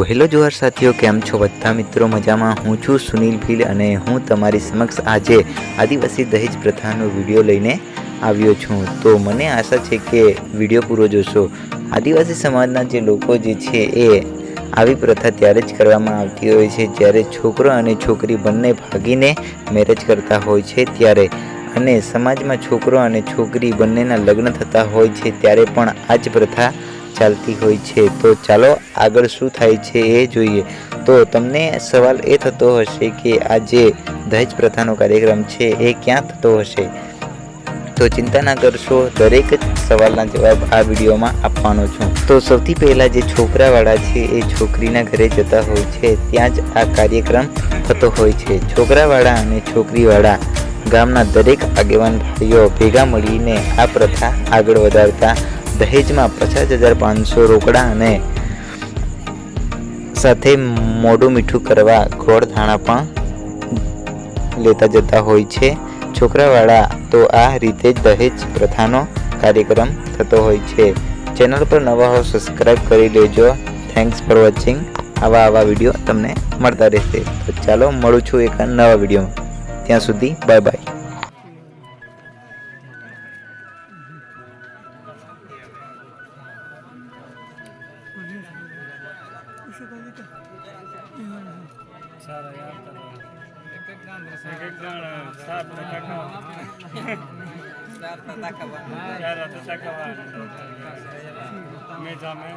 Hello johar સાથીઓ, કેમ છો બધા મિત્રો? મજામાં? હું છું સુનિલ ભીલ અને હું તમારી સમક્ષ આજે આદિવાસી દહેજ પ્રથાનો વિડીયો લઈને આવ્યો છું। તો મને આશા છે કે વિડીયો પૂરો જોશો। આદિવાસી સમાજના જે લોકો જે છે એ આવી પ્રથા ત્યારે જ કરવામાં આવતી હોય છે જ્યારે છોકરો અને છોકરી બંને ભાગીને મેરેજ કરતા હોય છે ત્યારે, અને સમાજમાં છોકરો અને છોકરી બંનેના લગ્ન થતા હોય છે ત્યારે પણ આ જ પ્રથા ચાલતી હોય છે। તો ચાલો આગળ શું થાય છે એ જોઈએ। તો તમને સવાલ એ થતો હશે કે આ જે દહેજ પ્રથાનો કાર્યક્રમ છે એ ક્યાં થતો હશે? તો ચિંતા ના કરશો, દરેક જ સવાલના જવાબ આ વિડીયોમાં આપવાનો છું। તો સૌથી પહેલાં જે છોકરાવાળા છે એ છોકરીના ઘરે જતા હોય છે, ત્યાં જ આ કાર્યક્રમ થતો હોય છે। છોકરાવાળા અને છોકરીવાળા ગામના દરેક આગેવાન ભાઈઓ ભેગા મળીને આ પ્રથા આગળ વધારતા દહેજમાં 50,500 રોકડા અને સાથે મોઢું મીઠું કરવા ગોળ ધાણા પણ લેતા જતા હોય છે છોકરાવાળા। તો આ રીતે જ દહેજ પ્રથાનો કાર્યક્રમ થતો હોય છે। ચેનલ પર નવા હો સબસ્ક્રાઈબ કરી લેજો। Thanks for watching. આવા વિડીયો તમને મળતા રહેશે। તો ચાલો મળું છું એક નવા વિડીયોમાં, ત્યાં સુધી બાય બાય। सारा यार एक गान सात में जामे